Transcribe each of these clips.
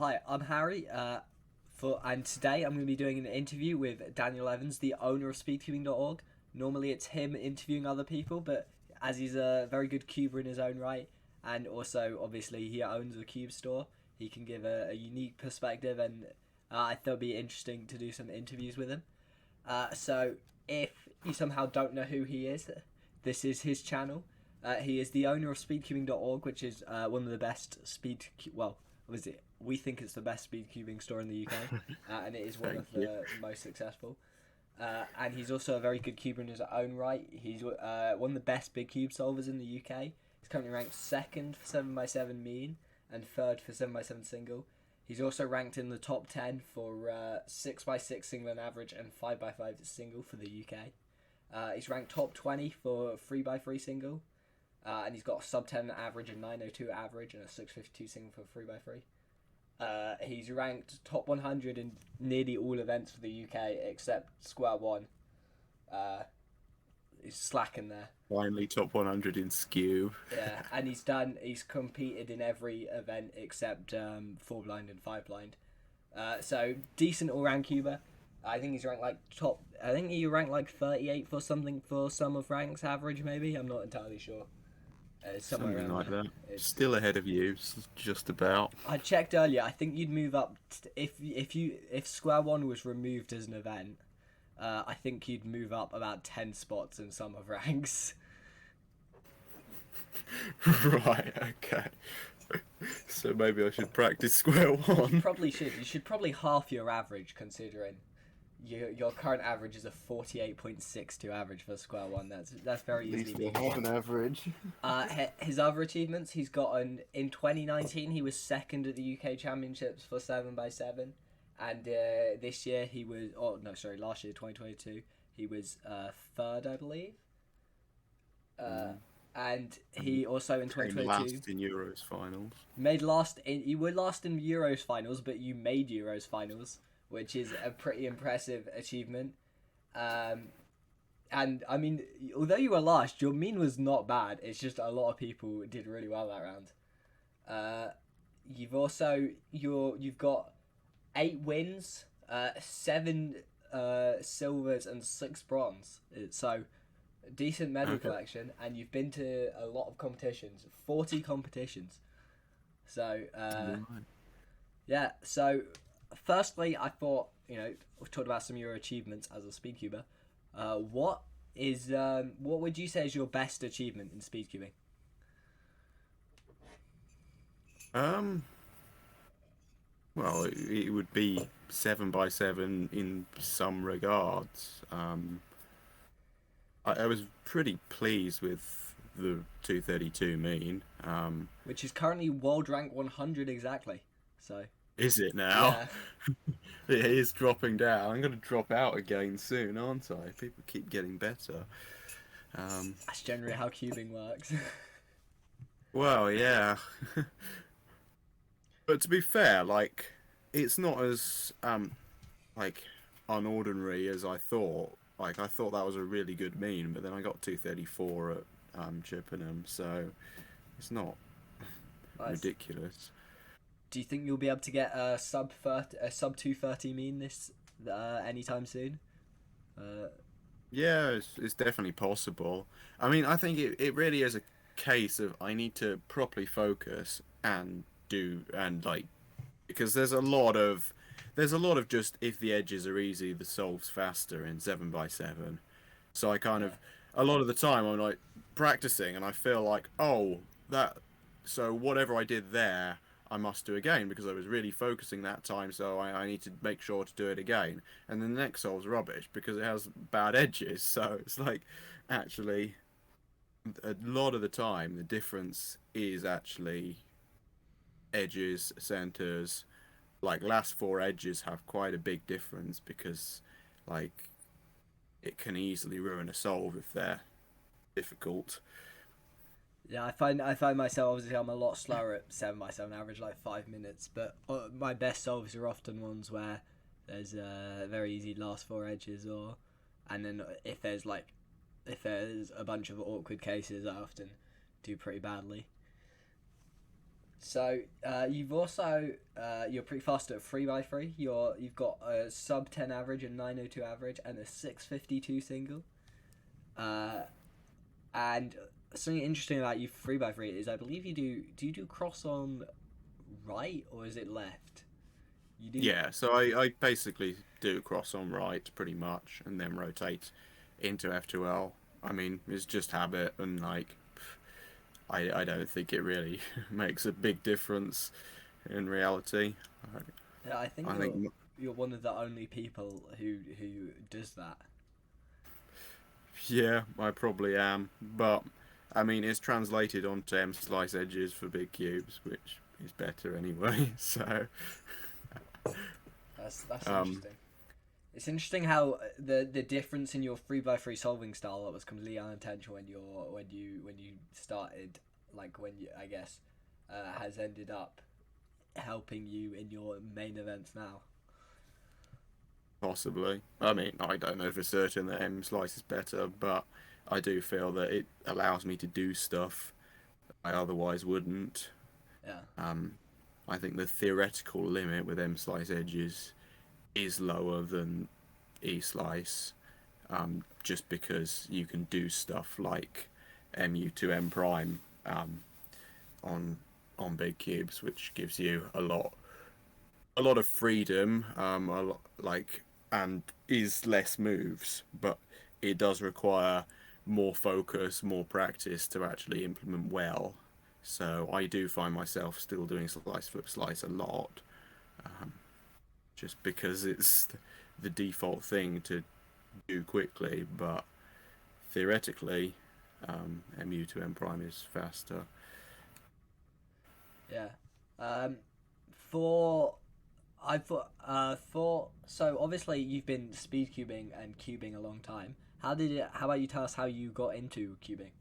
Hi, I'm Harry. And today I'm going to be doing an interview with Daniel Evans, the owner of speedcubing.org. Normally it's him interviewing other people, but as he's a very good cuber in his own right, and also obviously he owns a cube store, he can give a unique perspective, and I thought it'd be interesting to do some interviews with him. So if you somehow don't know who he is, this is his channel. He is the owner of speedcubing.org, which is one of the best well, what is it? We think it's the best speed cubing store in the UK, and it is one Thank of you. the most successful. And he's also a very good cuber in his own right. He's one of the best big cube solvers in the UK. He's currently ranked second for 7x7 mean and third for 7x7 single. He's also ranked in the top 10 for 6x6 single and average and 5x5 single for the UK. He's ranked top 20 for 3x3 single. And he's got a sub 10 average, a 902 average, and a 652 single for 3x3. He's ranked top 100 in nearly all events for the UK except Square One. He's slacking there. Finally, top 100 in skew. Yeah, and he's competed in every event except 4 blind and 5 blind. So decent all round cuber. I think he's ranked like top. I think he ranked like 38 for something for some of ranks average maybe. I'm not entirely sure. Somewhere Something around like there. that. It's, Still ahead of you, just about. I checked earlier. I think you'd move up if Square One was removed as an event. I think you'd move up about 10 spots in some of ranks. Right, okay. So maybe I should practice square one. Probably should. You should probably half your average considering your current average is a 48.62 average for Square One. That's very At easily least they beatable. have an average. His other achievements, he's gotten in 2019. He was second at the UK Championships for 7x7, and this year he was. Oh no, sorry, last year 2022 he was third, I believe. And he also in Came 2022 last in Euros finals. made last in. You were last in Euros finals, but you made Euros finals, which is a pretty impressive achievement. And I mean, although you were last, your mean was not bad. It's just a lot of people did really well that round. You've got 8 wins, 7 silvers, and 6 bronze. So decent medal Okay. collection, and you've been to a lot of competitions, 40 competitions. So Right. yeah. So firstly, I thought we talked about some of your achievements as a speedcuber. What would you say is your best achievement in speedcubing? Um, well, it would be 7x7 in some regards. I was pretty pleased with the 232 mean. Which is currently world rank 100 exactly. So Is it now? yeah, It is dropping down. I'm going to drop out again soon, aren't I? People keep getting better. that's generally how cubing works. Well, yeah. But to be fair, like, it's not as like unordinary as I thought. Like, I thought that was a really good mean, but then I got 234 at Chippenham, so it's not Nice. ridiculous. Do you think you'll be able to get a sub 230 mean this anytime soon? Uh, Yeah, it's definitely possible. I mean, I think it really is a case of I need to properly focus and do and like because there's a lot of just if the edges are easy, the solves faster in 7x7. So I kind yeah. of a lot of the time I'm like practicing and I feel like that so whatever I did there I must do again because I was really focusing that time, so I need to make sure to do it again. And then the next solve's rubbish because it has bad edges. So it's like actually a lot of the time the difference is actually edges, centers. Like last four edges have quite a big difference because like it can easily ruin a solve if they're difficult. Yeah, I find myself obviously I'm a lot slower at 7x7 average, like 5 minutes. But my best solves are often ones where there's very easy last four edges, and then if there's a bunch of awkward cases, I often do pretty badly. So you've also you're pretty fast at 3x3. You've got a sub 10 average, a 902 average, and a 652 single. Uh, and something interesting about you 3x3 is I believe you you do cross on right or is it left? You do. Yeah, so I basically do cross on right pretty much, and then rotate into F2L. I mean, it's just habit, and like I don't think it really makes a big difference in reality. Yeah, I think I think you're one of the only people who does that. yeah, I probably am, but I mean it's translated onto M slice edges for big cubes, which is better anyway. So That's um, interesting. It's interesting how the difference in your 3x3 solving style that was completely unintentional when you started, like when you I guess has ended up helping you in your main events now. possibly. I mean, I don't know for certain that M slice is better, but I do feel that it allows me to do stuff I otherwise wouldn't. Yeah, Um, I think the theoretical limit with M slice edges is lower than E slice, just because you can do stuff like MU to M prime on big cubes, which gives you a lot of freedom, a lot, like, and is less moves, but it does require more focus, more practice to actually implement well. So I do find myself still doing slice flip slice a lot, just because it's the default thing to do quickly. But theoretically, MU to M prime is faster. yeah. Um, for I thought for so obviously you've been speed cubing and cubing a long time. How did it? How about you tell us how you got into cubing?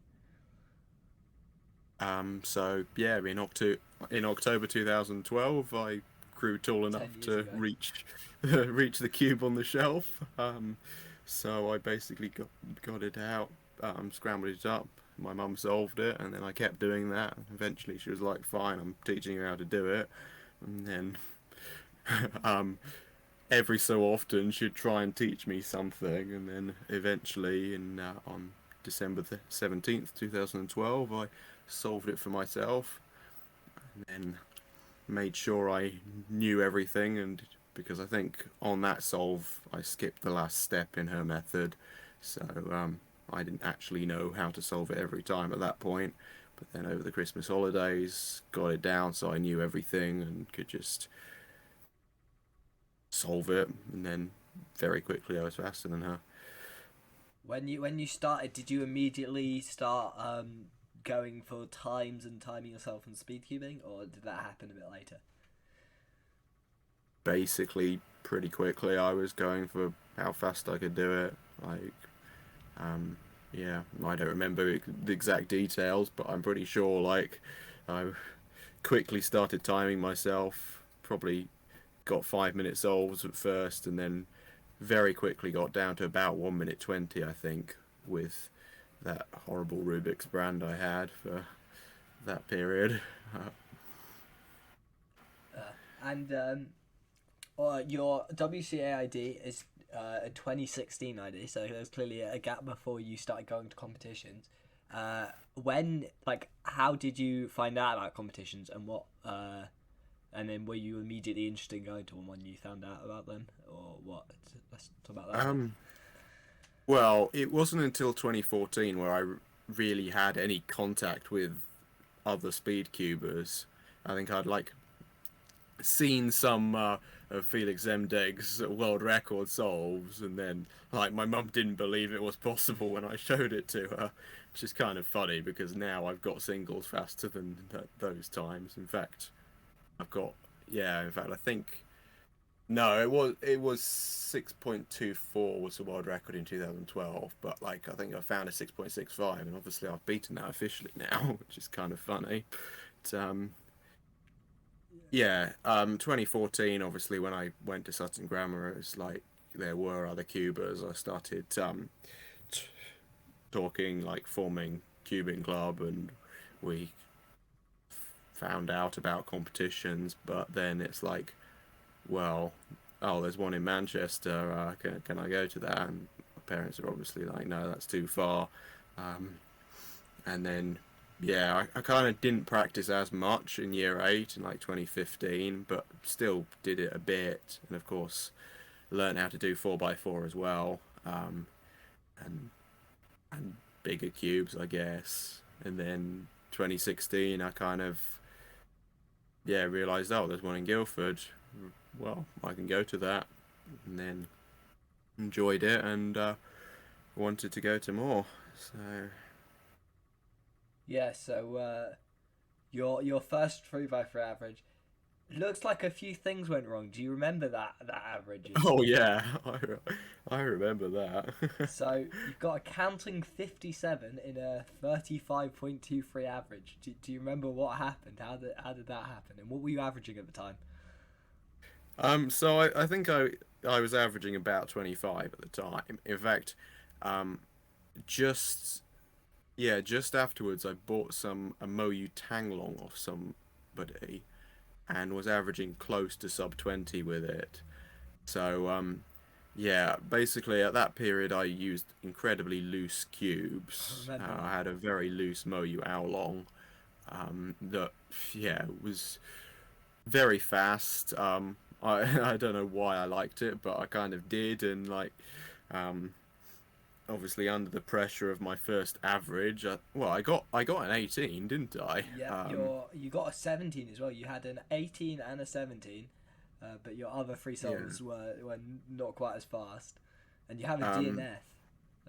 So yeah, in October 2012, I grew tall 10 years to ago. reach reach the cube on the shelf. So I basically got it out, scrambled it up. My mum solved it, and then I kept doing that. Eventually, she was like, "Fine, I'm teaching you how to do it." And then, um, every so often, she'd try and teach me something, and then eventually, in on December 17th, 2012, I solved it for myself, and then made sure I knew everything. And because I think on that solve I skipped the last step in her method, so I didn't actually know how to solve it every time at that point. But then over the Christmas holidays, got it down so I knew everything and could just solve it. And then very quickly I was faster than her. When you started, did you immediately start going for times and timing yourself and speed cubing, or did that happen a bit later? Basically, pretty quickly I was going for how fast I could do it. Like, Um, yeah, I don't remember the exact details, but I'm pretty sure like I quickly started timing myself. Probably got 5 minute solves at first, and then very quickly got down to about 1 minute 20, I think, with that horrible Rubik's brand I had for that period. And your WCA ID is a 2016 ID, so there's clearly a gap before you started going to competitions. When, like, how did you find out about competitions and what? And then were you immediately interested in going to one when you found out about them, or what? Let's talk about that a bit. Um, well, it wasn't until 2014 where I really had any contact with other speed cubers. I think I'd like seen some of Felix Zemdeg's world record solves, and then like my mum didn't believe it was possible when I showed it to her, which is kind of funny because now I've got singles faster than those times. In fact, I've got yeah. In fact, I think no, it was 6.24 was the world record in 2012, but like I think I found a 6.65, and obviously I've beaten that officially now, which is kind of funny. But, yeah, 2014, obviously, when I went to Sutton Grammar, it was like there were other cubers. I started t talking, like forming cubing club, and we found out about competitions, but then it's like, well, oh, there's one in Manchester. Can I go to that? And my parents are obviously like, no, that's too far. Um, and then, yeah, I kind of didn't practice as much in year eight in like 2015, but still did it a bit. And of course, learned how to do 4x4 as well. And and bigger cubes, I guess. And then 2016, I kind of, yeah, realized, oh, there's one in Guildford. Well, I can go to that. And then enjoyed it and wanted to go to more. So, Yeah. So your first 3x3 average looks like a few things went wrong. Do you remember that average? oh yeah, I remember that. So you've got a counting 57 in a 35.23 average. Do you remember what happened? How did that happen? And what were you averaging at the time? So I think I was averaging about 25 at the time. In fact, um, just yeah, just afterwards I bought some a Moyu Tanglong off somebody and was averaging close to sub 20 with it. So yeah, basically at that period I used incredibly loose I cubes. remember I that. had a very loose Moyu Oolong that yeah was very fast. I don't know why I liked it, but I kind of did, and like um, obviously under the pressure of my first average, well, I got an 18, didn't I? Yeah, you got a 17 as well. You had an 18 and a 17, but your other three Yeah. souls were not quite as fast, and you have a Um, DNF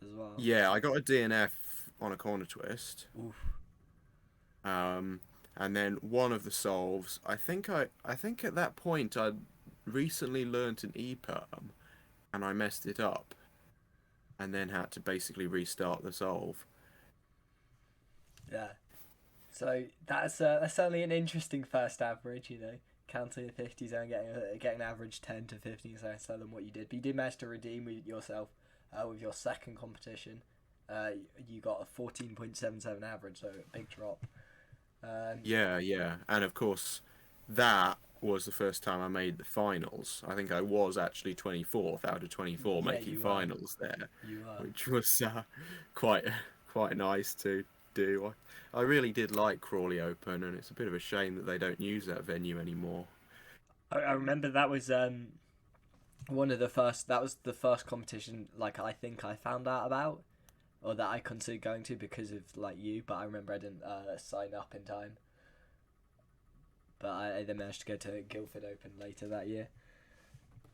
as well. yeah, I got a DNF on a corner twist. Oof. Um, and then one of the solves, I think at that point I'd recently learnt an EPERM and I messed it up and then had to basically restart the solve. Yeah. So that's certainly an interesting first average. Counting the 50s and getting an average 10 to 15 seconds slower than what you did. But you did manage to redeem yourself with your second competition. You got a 14.77 average, so a big drop. Um, Yeah, yeah. And of course, that was the first time I made the finals. I think I was actually 24th out of 24 yeah, making you were. finals there, You were. which was quite quite nice to do. I really did like Crawley Open, and it's a bit of a shame that they don't use that venue anymore. I remember that was one of the first. That was the first competition. Like I think I found out about, or that I considered going to because of like you. But I remember I didn't sign up in time. But I then managed to go to Guildford Open later that year.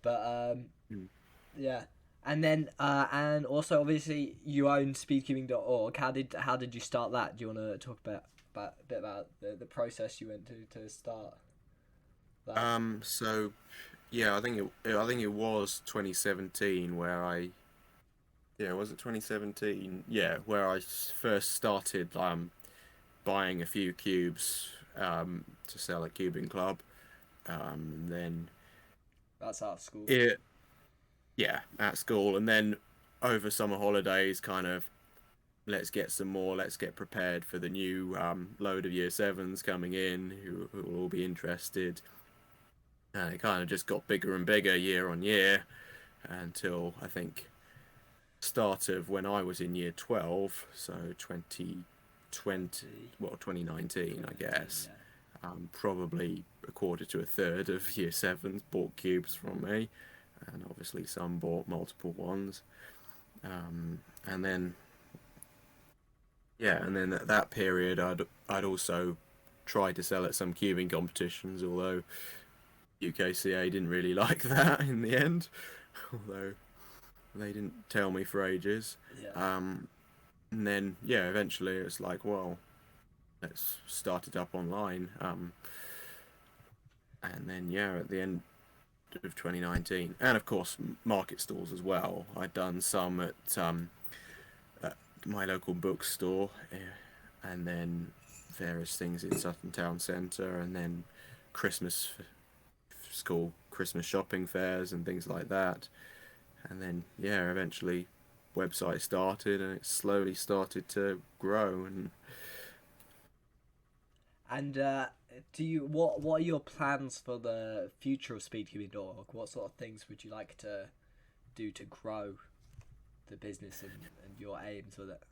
But Mm. yeah, and then and also obviously you own speedcubing.org. How did you start that? Do you want to talk about a bit about the process you went to start that? So yeah, I think it was 2017 where I yeah, was it 2017? Yeah, where I first started buying a few cubes to sell at Cubing Club. And then That's out of school. it yeah, at school and then over summer holidays kind of let's get some more, let's get prepared for the new load of year sevens coming in who will all be interested. And it kind of just got bigger and bigger year on year until I think start of when I was in year 12, so 2020, 20, well, 2019, I 2019, guess. yeah. Probably a quarter to a third of year sevens bought cubes from me, and obviously some bought multiple ones. And then, yeah, and then at that period, I'd also tried to sell at some cubing competitions, although UKCA didn't really like that in the end, although they didn't tell me for ages. Yeah. And then, yeah, eventually it's like, well, let's start it up online. And then, yeah, at the end of 2019, and of course, market stalls as well. I'd done some at my local bookstore, and then various things in Sutton Town Centre, and then Christmas school Christmas shopping fairs and things like that. And then, yeah, eventually website started and it slowly started to grow and And do you what are your plans for the future of speedcubing.org? What sort of things would you like to do to grow the business and your aims with it?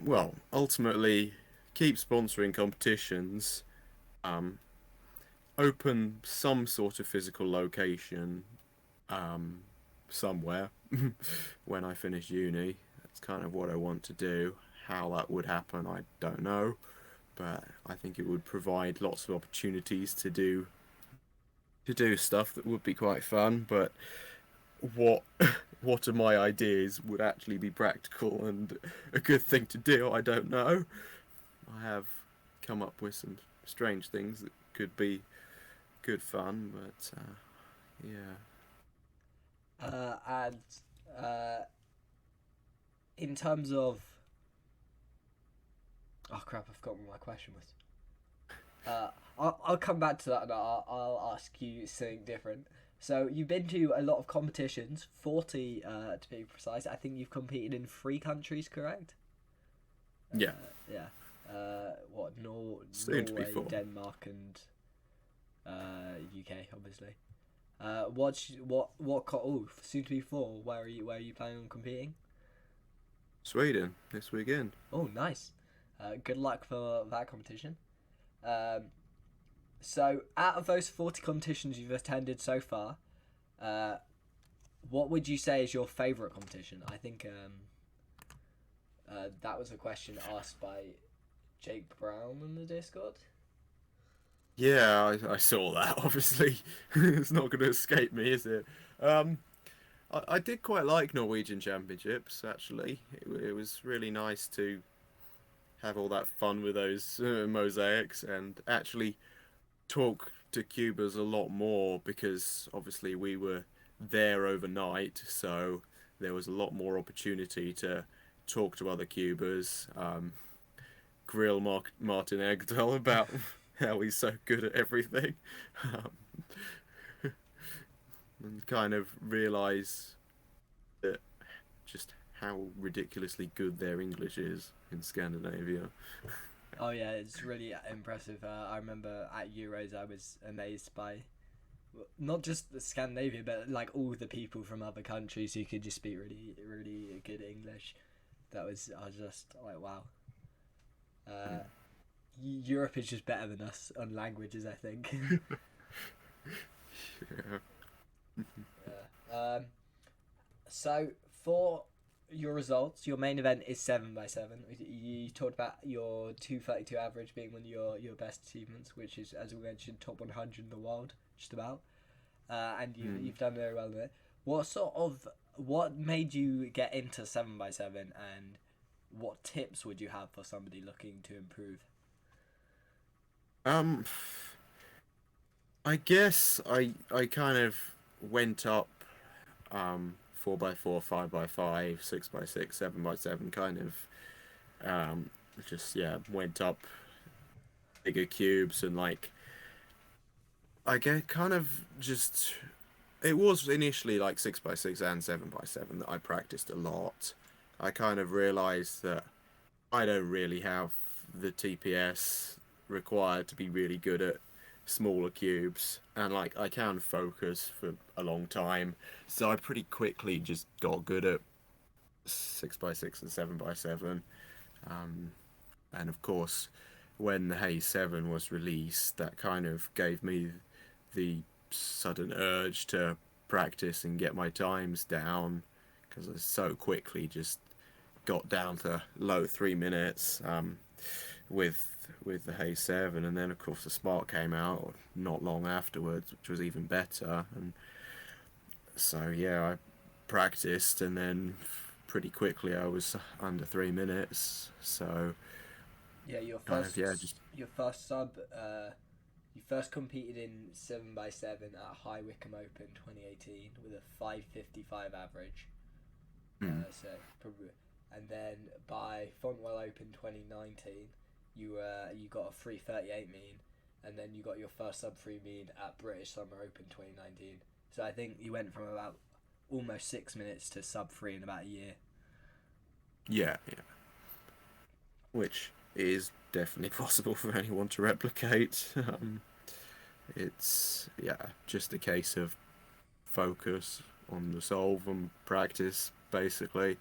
Well, ultimately, keep sponsoring competitions. Um, Open some sort of physical location, um, somewhere when I finish uni. That's kind of what I want to do. How that would happen, I don't know, but I think it would provide lots of opportunities to do stuff that would be quite fun. But what what of my ideas would actually be practical and a good thing to do, I don't know. I have come up with some strange things that could be good fun, but yeah. And uh, in terms of oh crap, I've forgotten what my question was. I'll come back to that and I'll ask you something different. So you've been to a lot of competitions, 40 to be precise. I think you've competed in 3 countries, correct? Yeah, Yeah. What soon to be Norway, full. Denmark, and UK, obviously. Oh, soon to be 4. Where are you planning on competing? Sweden this weekend. Oh, nice. Good luck for that competition. Um, so, out of those 40 competitions you've attended so far, uh, what would you say is your favourite competition? I think that was a question asked by Jake Brown in the Discord. Yeah, I saw that. Obviously, it's not going to escape me, is it? Um, I did quite like Norwegian Championships. Actually, it was really nice to have all that fun with those mosaics and actually talk to Cubers a lot more because obviously we were there overnight, so there was a lot more opportunity to talk to other Cubers, grill Martin Egdal about how he's so good at everything, um, and kind of realise that just how ridiculously good their English is in Scandinavia. Oh yeah, it's really impressive. I remember at Euros, I was amazed by not just the Scandinavia, but like all the people from other countries who could just speak really, really good English. I was just like, wow. Uh, Europe is just better than us on languages, I think. Yeah. Yeah. So for your results, your main event is 7x7. You talked about your 232 average being one of your best achievements, which is, as we mentioned, top 100 in the world, just about. And you've done very well with it. What made you get into 7x7, and what tips would you have for somebody looking to improve? Um, I guess I kind of went up 4x4, 5x5, 6x6, 7x7, kind of just yeah went up bigger cubes and like I get kind of just it was initially like 6x6 and 7x7 that I practiced a lot. I kind of realized that I don't really have the TPS required to be really good at smaller cubes, and like I can focus for a long time, so I pretty quickly just got good at 6x6 and 7x7. Um, and of course, when the Hay 7 was released, that kind of gave me the sudden urge to practice and get my times down because I so quickly just got down to low 3 minutes with the Hay 7, and then of course the Smart came out not long afterwards, which was even better. And so yeah, I practiced, and then pretty quickly I was under 3 minutes. So Yeah, kind of yeah, just your first sub. You first competed in 7x7 at High Wycombe Open 2018 with a 5:55 average. mm, So probably, and then by Fontwell Open 2019, you got a 3:38 mean, and then you got your first sub 3 mean at British Summer Open 2019. So I think you went from about almost 6 minutes to sub 3 in about a year. yeah, yeah. Which it is definitely possible for anyone to replicate. It's yeah, just a case of focus on the solve and practice, basically.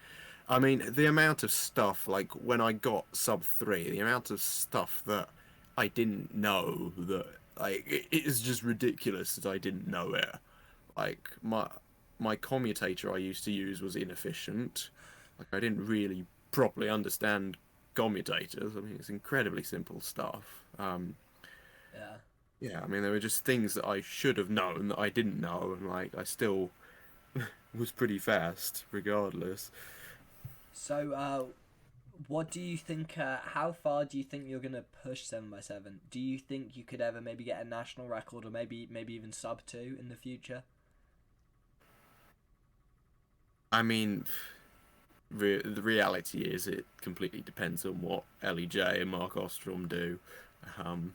I mean, the amount of stuff, like when I got sub 3, the amount of stuff that I didn't know that, like, it is just ridiculous that I didn't know it. Like, my commutator I used to use was inefficient. Like, I didn't really properly understand commutators. I mean, it's incredibly simple stuff. Yeah. Yeah, I mean, there were just things that I should have known that I didn't know, and like, I still was pretty fast, regardless. So, what do you think? How far do you think you're gonna push 7x7? Do you think you could ever maybe get a national record, or maybe even sub 2 in the future? I mean, the reality is it completely depends on what LEJ and Mark Ostrom do. Um,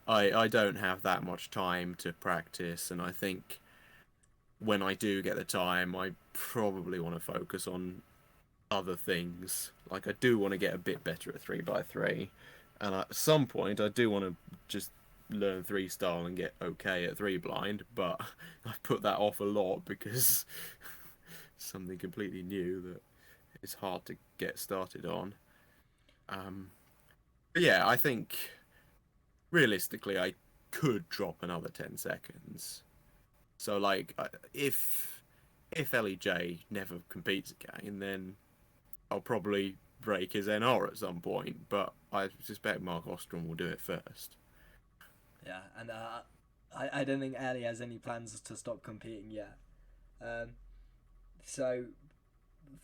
I don't have that much time to practice, and I think when I do get the time, I probably want to focus on other things. Like I do want to get a bit better at 3x3, and at some point I do want to just learn 3 style and get okay at 3 blind. But I've put that off a lot because something completely new that it's hard to get started on. Um, but yeah, I think realistically I could drop another 10 seconds. So like if LEJ never competes again, then I'll probably break his NR at some point, but I suspect Mark Ostrom will do it first. Yeah, and I don't think Ali has any plans to stop competing yet. Um, so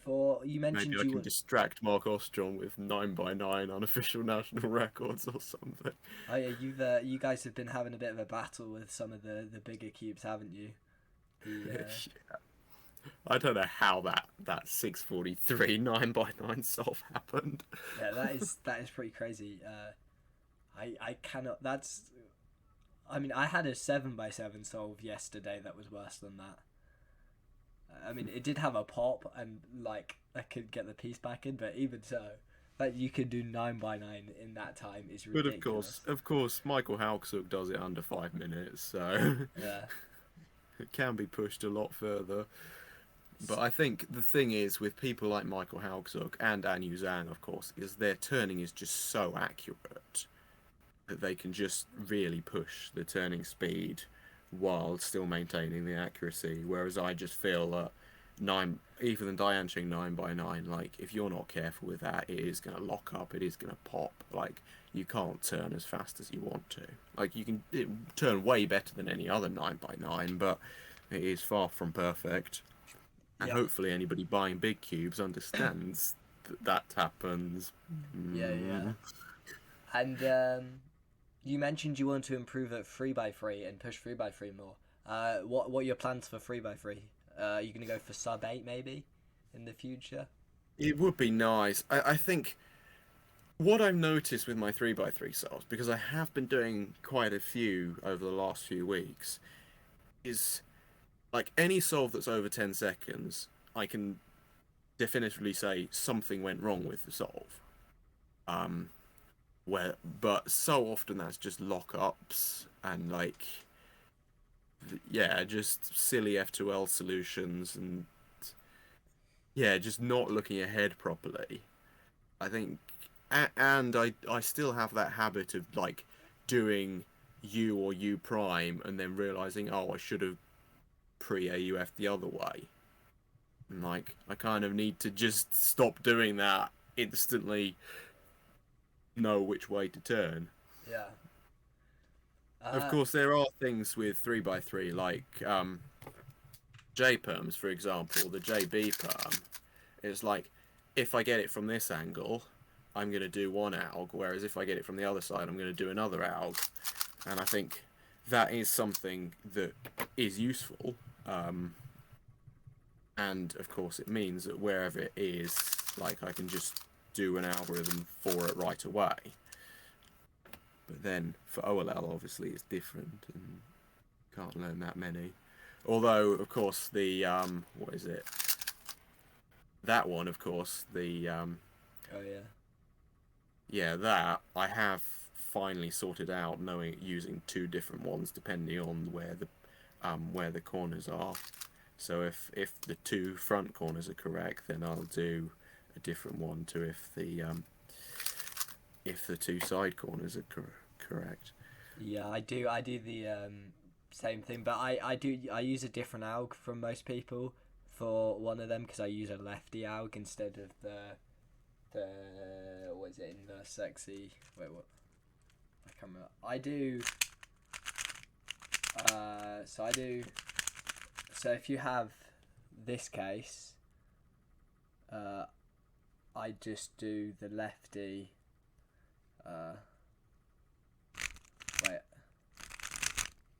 for you Maybe mentioned I you can want. distract Mark Ostrom with 9x9 unofficial national records or something. Oh yeah, you guys have been having a bit of a battle with some of the bigger cubes, haven't you? The I don't know how that 643 9x9 solve happened. Yeah, that is pretty crazy. I cannot. That's. I mean, I had a 7x7 solve yesterday that was worse than that. I mean, it did have a pop and like I could get the piece back in, but even so, that you could do 9x9 in that time is But ridiculous. of course, Michael Hauksuk does it under 5 minutes, so Yeah. it can be pushed a lot further. But I think the thing is with people like Michael Hauksuk and Anu Zhang, of course, is their turning is just so accurate that they can just really push the turning speed while still maintaining the accuracy. Whereas I just feel that even the Diancheng 9x9, like if you're not careful with that, it is going to lock up, it is going to pop. Like you can't turn as fast as you want to. Like you can turn way better than any other 9x9, but it is far from perfect. And Yeah. hopefully anybody buying big cubes understands that that happens. Yeah. Yeah. Mm. And you mentioned you want to improve at 3x3 and push 3x3 more. What are your plans for 3x3? Are you gonna go for sub 8 maybe in the future? It would be nice. I think what I've noticed with my 3x3 solves, because I have been doing quite a few over the last few weeks, is like any solve that's over 10 seconds, I can definitively say something went wrong with the solve. Um, but so often that's just lockups and like, yeah, just silly F2L solutions and yeah, just not looking ahead properly. I think, and I still have that habit of like doing U or U prime and then realizing, oh, I should have pre AUF the other way. And like, I kind of need to just stop doing that instantly, know which way to turn. Yeah. Of Uh, course, there are things with 3x3 like J perms, for example, the JB perm. It's like if I get it from this angle, I'm going to do one alg, whereas if I get it from the other side, I'm going to do another alg. And I think that is something that is useful. And of course, it means that wherever it is, like I can just do an algorithm for it right away. But then for OLL, obviously, it's different and can't learn that many. Although, of course, the what is it? That one, of course, the oh yeah. yeah, that I have finally sorted out, knowing using two different ones depending on where the corners are. So if the two front corners are correct, then I'll do a different one to if the two side corners are correct. Yeah, I do the same thing, but I use a different alg from most people for one of them because I use a lefty alg instead of the what is it, inverse sexy. Wait, what? I can't remember. I do. So if you have this case, uh, I just do the lefty. Uh, Wait,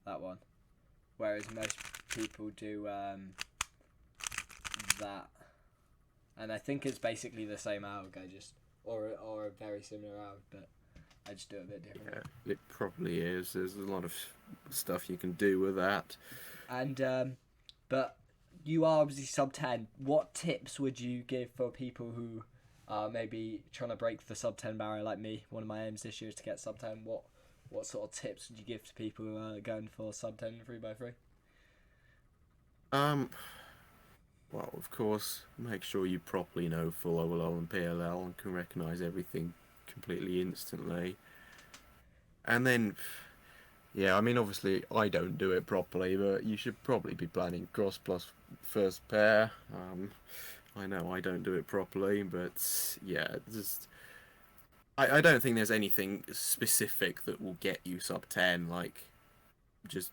that one. Whereas most people do that, and I think it's basically the same alg. I just or a very similar alg, but I just do it a bit differently. Yeah, it probably is. There's a lot of stuff you can do with that. And but you are obviously sub 10. What tips would you give for people who are maybe trying to break the sub 10 barrier like me? One of my aims this year is to get sub 10. What sort of tips would you give to people who are going for sub 10 and 3x3? Um, well, of course, make sure you properly know full OLL and PLL and can recognize everything completely instantly. And then, yeah, I mean, obviously, I don't do it properly, but you should probably be planning cross plus first pair. I know I don't do it properly, but yeah, just I don't think there's anything specific that will get you sub 10. Like, just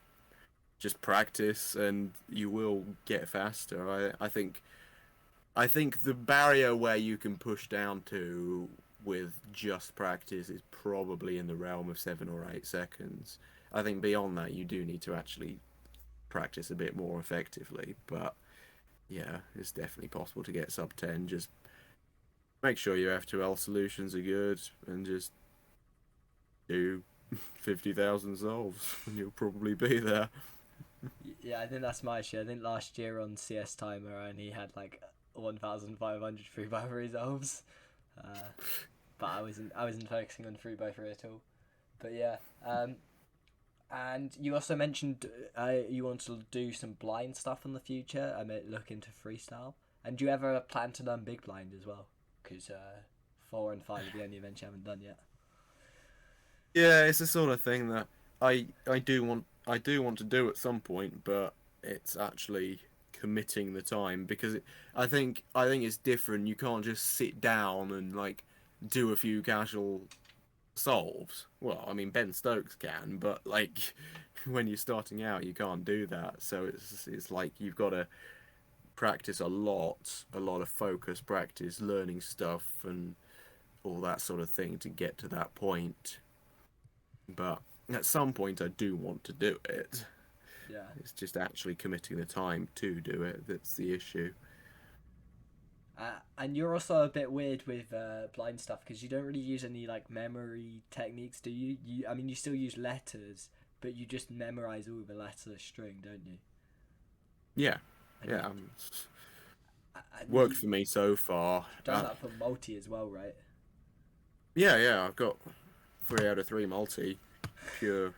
just practice and you will get faster. I think the barrier where you can push down to with just practice is probably in the realm of 7 or 8 seconds. I think beyond that you do need to actually practice a bit more effectively, but yeah, it's definitely possible to get sub 10. Just make sure your F2L solutions are good and just do 50,000 solves and you'll probably be there. Yeah, I think that's my issue. I think last year on CS Timer I only had like 1,500 3x3 resolves, uh, but I wasn't focusing on 3x3 at all. But yeah, and you also mentioned you want to do some blind stuff in the future. I mean, look into freestyle. And do you ever plan to learn big blind as well? Because 4 and 5 are the only events you haven't done yet. Yeah, it's the sort of thing that I do want to do at some point, but it's actually committing the time because I think it's different. You can't just sit down and like do a few casual solves. Well, I mean Ben Stokes can, but like when you're starting out, you can't do that. So it's like you've got to practice a lot of focus practice, learning stuff and all that sort of thing to get to that point. But at some point, I do want to do it. Yeah. It's just actually committing the time to do it that's the issue. And you're also a bit weird with blind stuff because you don't really use any like memory techniques, do you? I mean, you still use letters, but you just memorize all the letter string, don't you? Yeah, And yeah, it's and worked for me so far. you've done that for multi as well, right? Yeah, yeah, I've got 3 out of 3 multi, pure,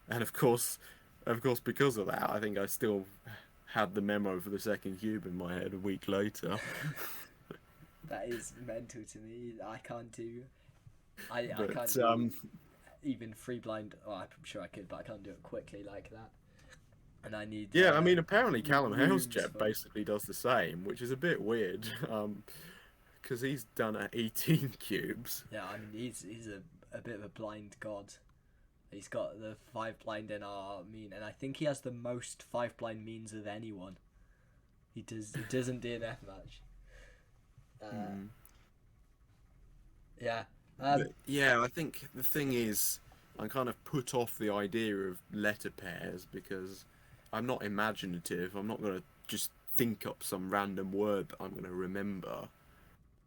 and of course, because of that, I think I still had the memo for the second cube in my head a week later. That is mental to me. I can't do. I can't But do even free blind. Oh, I'm sure I could, but I can't do it quickly like that. And I need yeah, I mean, apparently Callum rooms Housejet for. basically does the same, which is a bit weird, because he's done at 18 cubes. Yeah, I mean he's a bit of a blind god. He's got the 5 blind NR mean, and I think he has the most 5 blind means of anyone. He doesn't DNF much. Uh, Hmm. yeah. But yeah, I think the thing is, I'm kind of put off the idea of letter pairs because I'm not imaginative. I'm not going to just think up some random word that I'm going to remember.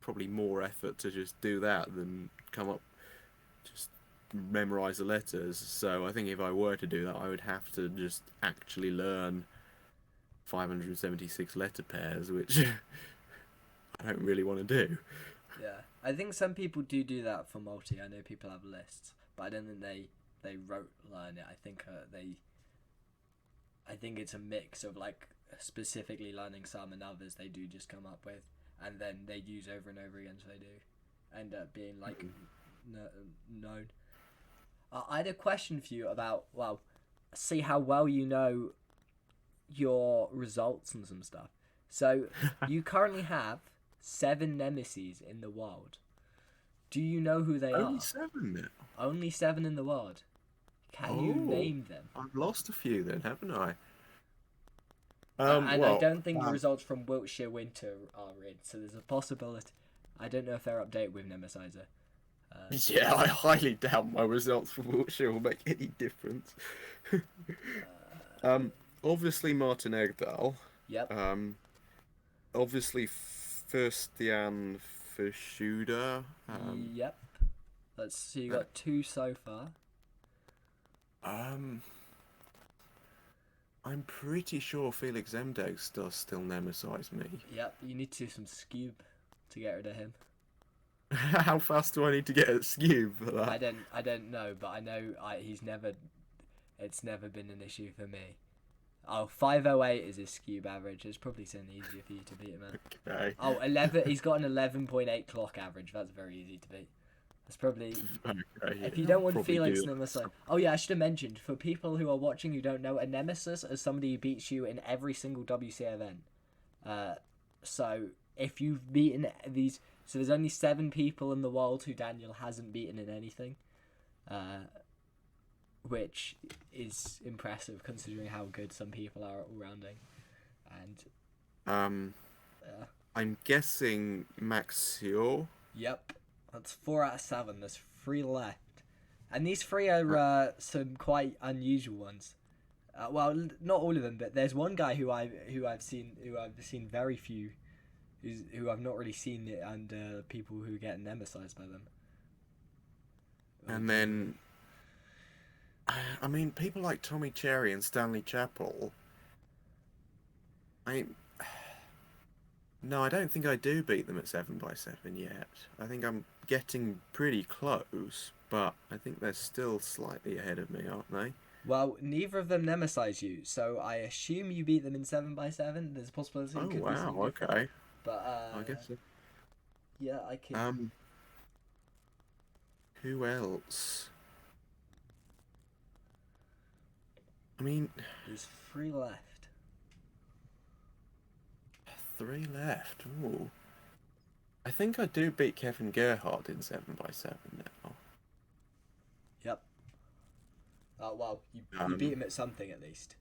Probably more effort to just do that than come up, just memorize the letters. So I think if I were to do that, I would have to just actually learn 576 letter pairs, which I don't really want to do. Yeah. I think some people do that for multi. I know people have lists, but I don't think they rote learn it. I think it's a mix of like specifically learning some and others they do just come up with, and then they use over and over again, so they do end up being like known. I had a question for you about, well, see how well you know your results and some stuff. So you currently have 7 nemesis in the world. Do you know who they Only are? 7 now. Only 7 in the world. Can you name them? I've lost a few then, haven't I? And I don't think the results from Wiltshire Winter are in, so there's a possibility. I don't know if they're updated with Nemesizer. Yeah, I highly doubt my results for Wiltshire will make any difference. Obviously Martin Egdahl. Yep. Obviously Fürstian Verschuder. Yep. Let's see, you got 2 so far. I'm pretty sure Felix Zemdegs does still nemesize me. Yep, you need to do some Scube to get rid of him. How fast do I need to get at Scube for that? I don't know, but I know it's never been an issue for me. Oh, 508 is his Scube average. It's probably something easier for you to beat him at. Okay. Oh, 11. He's got an 11.8 clock average. That's very easy to beat. That's probably... Okay, If you don't want probably Felix do. Nemesis... Oh yeah, I should have mentioned, for people who are watching who don't know, a Nemesis is somebody who beats you in every single WC event. So, if you've beaten these... So there's only 7 people in the world who Daniel hasn't beaten in anything. Which is impressive considering how good some people are at all-rounding. And... I'm guessing Maxio. Yep. That's 4 out of 7. There's 3 left. And these 3 are some quite unusual ones. Well, not all of them, but there's one guy who I've seen very few, who I've not really seen it, and people who get nemesized by them. And then, I mean, people like Tommy Cherry and Stanley Chappell. No, I don't think I do beat them at 7x7 yet. I think I'm getting pretty close, but I think they're still slightly ahead of me, aren't they? Well, neither of them nemesize you, so I assume you beat them in 7x7. There's a possibility. Oh wow, okay. But I guess so. yeah, I can. Who else? I mean, There's 3 left. 3 left. Ooh. I think I do beat Kevin Gerhardt in 7x7 now. Yep. Well, you beat him at something at least.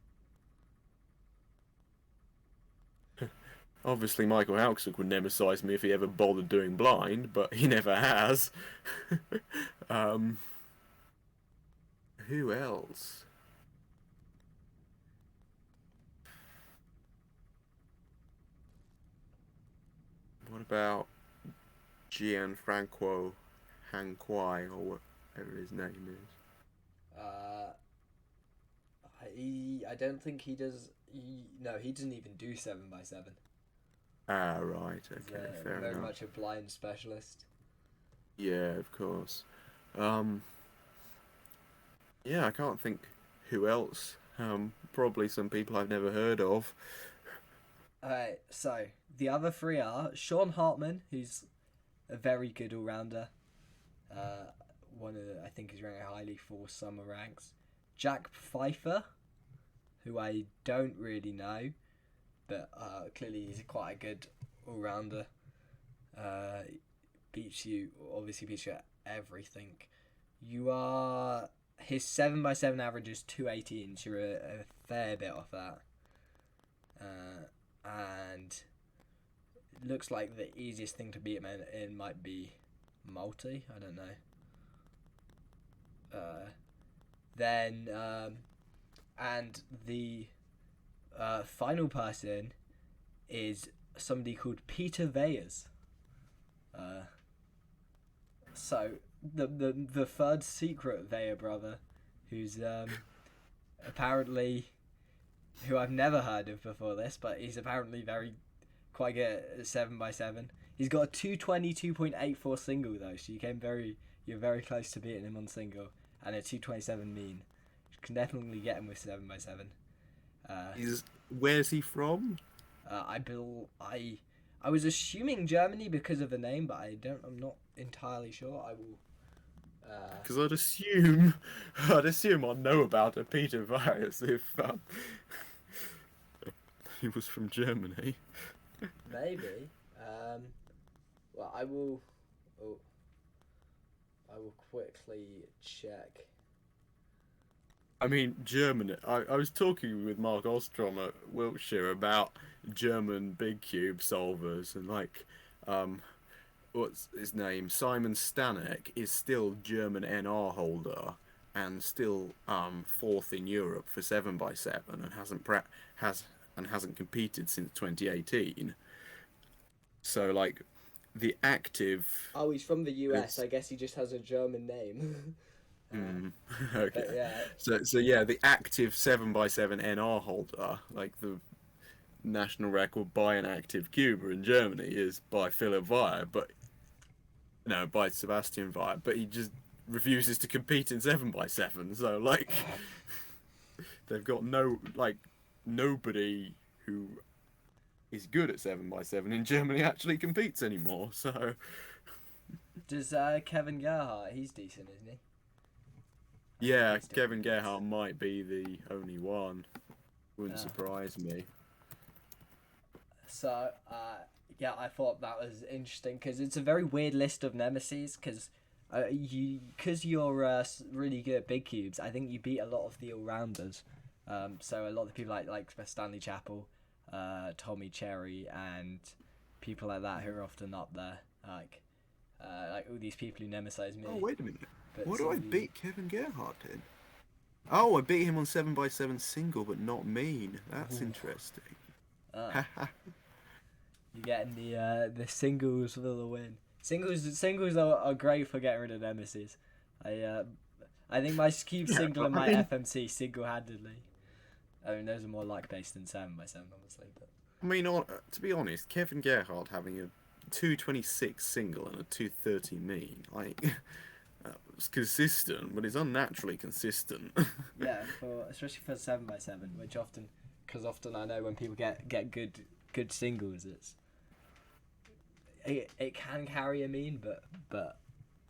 Obviously, Michael Hauksuk would nemesize me if he ever bothered doing blind, but he never has. Who else? What about Gianfranco Hanquai, or whatever his name is? I don't think he does. No, he doesn't even do 7x7. Ah, right. Okay, He's fair very enough. much a blind specialist. Yeah, of course. Yeah, I can't think who else. Probably some people I've never heard of. Alright, so the other 3 are Sean Hartman, who's a very good all-rounder. I think he's ranked highly for summer ranks. Jack Pfeiffer, who I don't really know, but clearly he's quite a good all-rounder. Obviously beats you at everything. His 7x7 average is 218, so you're a fair bit off that. And it looks like the easiest thing to beat him in might be multi. I don't know. And the final person is somebody called Peter Veyers. So the third secret Veyer brother, who's apparently, who I've never heard of before this, but he's apparently quite good at 7x7. He's got a 222.84 single though, so you're very close to beating him on single, and a 227 mean. You can definitely get him with 7x7. Where's he from? I was assuming Germany because of the name, but I'm not entirely sure. I will. Because I'd assume I'd know about a Peter Virus if he was from Germany. Maybe. Well, I will. Oh, I will quickly check. I mean, Germany. I was talking with Mark Ostrom at Wiltshire about German big cube solvers, and like, what's his name? Simon Stanek is still German NR holder and still fourth in Europe for 7x7 and hasn't competed since 2018. So like the active. Oh, he's from the US. I guess he just has a German name. Okay. Yeah. So yeah, the active 7x7 NR holder, like the national record by an active cuber in Germany, is by Philipp Weyer, but no, by Sebastian Weyer, but he just refuses to compete in 7x7. So like, they've got nobody who is good at 7x7 in Germany actually competes anymore. So Does Kevin Gerhardt? He's decent, isn't he? yeah, Kevin Gerhardt might be the only one. Wouldn't Yeah. surprise me. So, yeah, I thought that was interesting because it's a very weird list of nemesis. Because you're really good at big cubes, I think you beat a lot of the all rounders. So a lot of the people like Stanley Chappell, Tommy Cherry, and people like that who are often up there, like all these people who nemesis me. Oh wait a minute. But What do I beat Kevin Gerhardt in? Oh, I beat him on 7x7 single, but not mean. That's interesting. You're getting the singles for the win. Singles are great for getting rid of nemesis. I think my cube single and my FMC single handedly. I mean, those are more luck based than 7x7, obviously. But I mean, to be honest, Kevin Gerhardt having a 226 single and a 230 mean, like, it's consistent, but it's unnaturally consistent. yeah, especially for 7x7, which often I know when people get good singles, it can carry a mean, but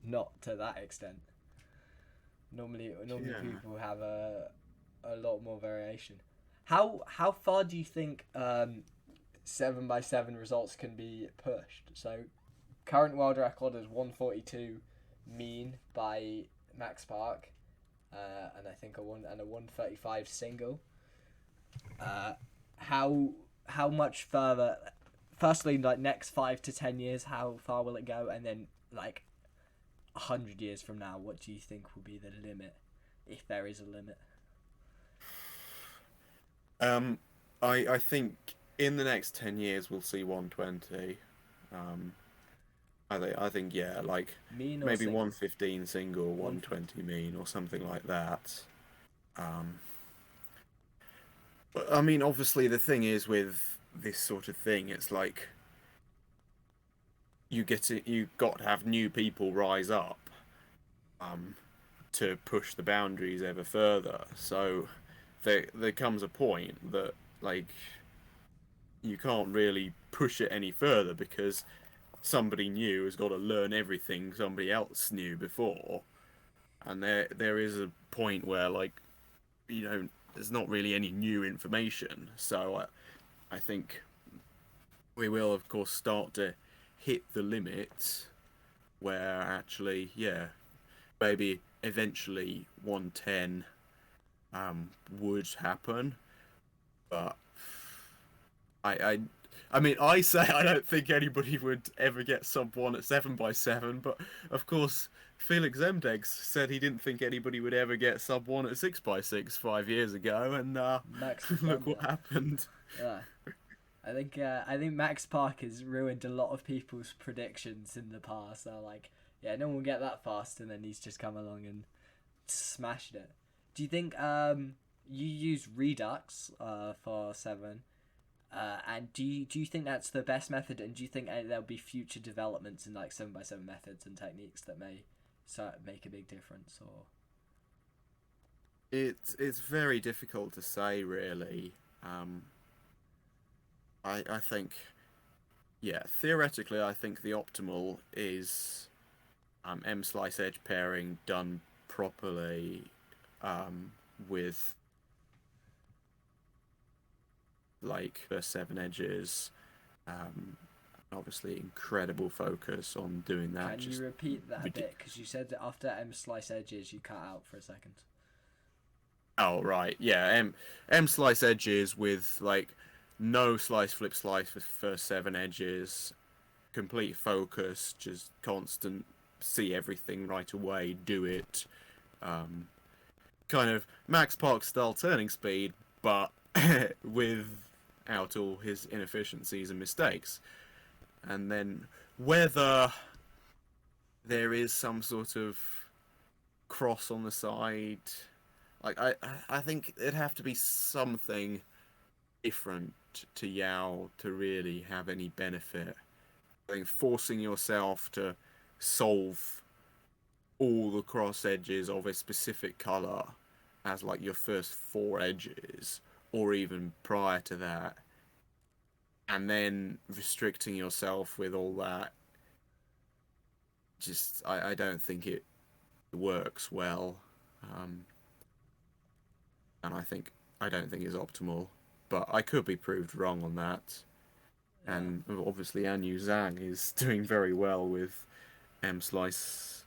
not to that extent. Normally Yeah. people have a lot more variation. How far do you think 7x7 results can be pushed? So current world record is 142 mean by Max Park, and I think a 135 single. How much further? Firstly, like next 5 to 10 years, how far will it go? And then like 100 years from now, what do you think will be the limit, if there is a limit? I think in the next 10 years we'll see 120. I think yeah, like Mean or maybe single? 115 single, 120 mean, or something like that. But I mean, obviously the thing is with this sort of thing, it's like you got to have new people rise up, to push the boundaries ever further. So there comes a point that like you can't really push it any further because somebody new has got to learn everything somebody else knew before, and there is a point where like there's not really any new information. So I think we will of course start to hit the limit where actually maybe eventually 110 would happen, but I mean, I say I don't think anybody would ever get sub 1 at 7x7, but of course Felix Zemdegs said he didn't think anybody would ever get sub 1 at 6x6 5 years ago, and look what happened. Yeah. I think Max Park has ruined a lot of people's predictions in the past. They're like, yeah, no one will get that fast, and then he's just come along and smashed it. Do you think you use Redux for 7? And do you think that's the best method? And do you think there'll be future developments in like 7x7 methods and techniques that may make a big difference? Or It's very difficult to say, really. Um, I think, yeah, theoretically, I think the optimal is M slice edge pairing done properly, with like the seven edges. Um, Obviously, incredible focus on doing that. can you Just repeat that a ridiculous. bit? Because you said that after M slice edges, you cut out for a second. Oh right, yeah. M slice edges with like no slice flip slice for seven edges. Complete focus, just constant. See everything right away. Do it. Um, Kind of Max Park style turning speed, but without all his inefficiencies and mistakes. And then whether there is some sort of cross on the side, like I think it'd have to be something different to Yao to really have any benefit. I think forcing yourself to solve all the cross edges of a specific color as like your first four edges, or even prior to that, and then restricting yourself with all that, just I don't think it works well. Um, and I don't think it's optimal, but I could be proved wrong on that. Yeah. And obviously, Anyu Zhang is doing very well with M Slice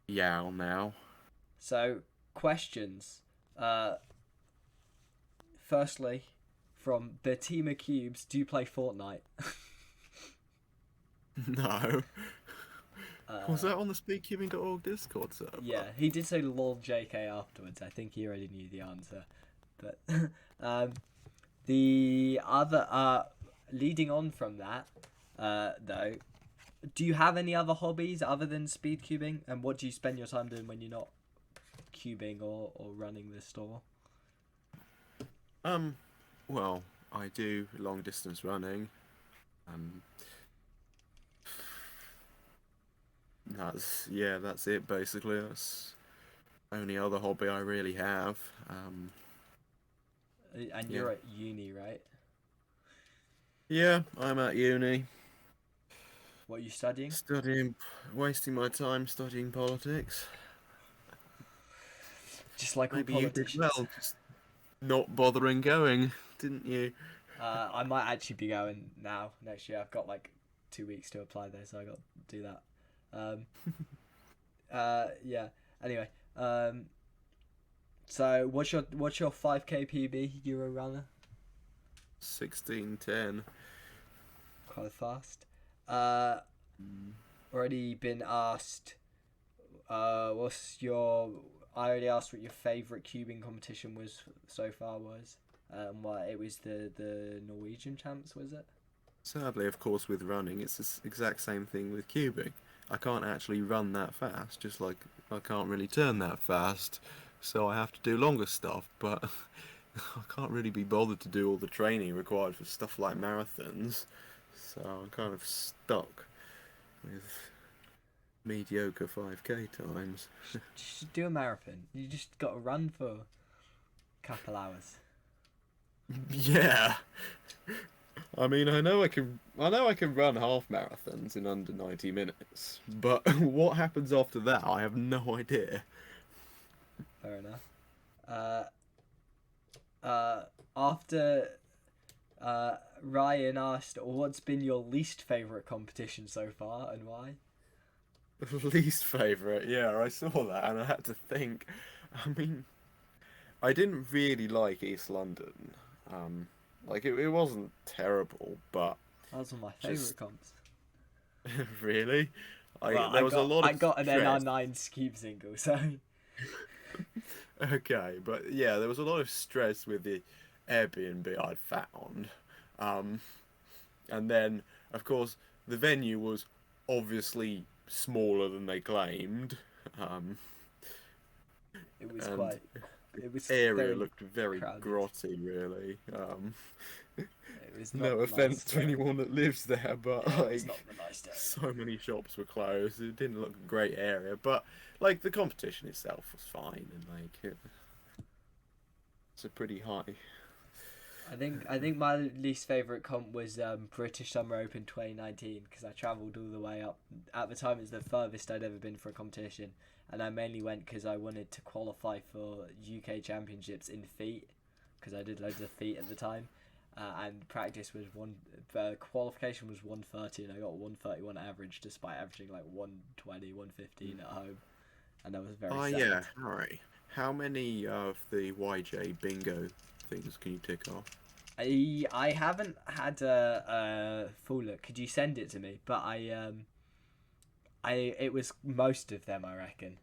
Yao now. So questions. Uh, Firstly, from the team of cubes, do you play Fortnite? No. Was uh, that on the speakcubing.org Discord server? yeah, he did say lol JK afterwards. I think he already knew the answer. But um, the other leading on from that, though, do you have any other hobbies other than speed cubing? And what do you spend your time doing when you're not cubing or running the store? Um, well, I do long distance running. Um, that's it basically. That's the only other hobby I really have. And Yeah, you're at uni, right? yeah, I'm at uni What are you studying? studying, wasting my time studying politics. Just like all Maybe you did politicians. well, just not bothering going, didn't you? I might actually be going now next year. I've got like 2 weeks to apply there, so I got to do that. Um, yeah. Anyway, so what's your 5K PB Euro runner? 16:10. Quite fast. Uh, Already been asked. What's your? I already asked what your favorite cubing competition was so far was. What it was the Norwegian champs, was it? Sadly, of course, with running, it's the exact same thing with cubing. I can't actually run that fast, just like I can't really turn that fast, so I have to do longer stuff, but I can't really be bothered to do all the training required for stuff like marathons, so I'm kind of stuck with mediocre 5k times. Just do a marathon. You just got to run for a couple hours. Yeah. I mean, I know I can run half marathons in under 90 minutes, but what happens after that, I have no idea. Fair enough. Uh, After Ryan asked, what's been your least favorite competition so far and why? Least favorite, yeah, I saw that and I had to think. I mean, I didn't really like East London. Um, it wasn't terrible, but That was one of my just favorite comps. really, Well, there was a lot I of got an stress. NR9 Scoop single, so Okay, but yeah, there was a lot of stress with the Airbnb I'd found. Um, and then, of course, the venue was obviously smaller than they claimed. Um, it was and quite it was area very looked very crowded. grotty, really. It was not No the offense nicest to area. anyone that lives there, but Yeah, it was like, not the nicest area. so many shops were closed. It didn't look a great area, but like the competition itself was fine, and like it's a pretty high. I think my least favorite comp was British Summer Open 2019 because I travelled all the way up. At the time, it was the furthest I'd ever been for a competition, and I mainly went because I wanted to qualify for UK Championships in feet because I did loads of feet at the time, and practice was qualification was 130, and I got 131 average despite averaging like 120, 115 at home, and that was very Oh sad. yeah, Harry. How many of the YJ bingo things can you tick off? I haven't had a full look. Could you send it to me? But it was most of them, I reckon.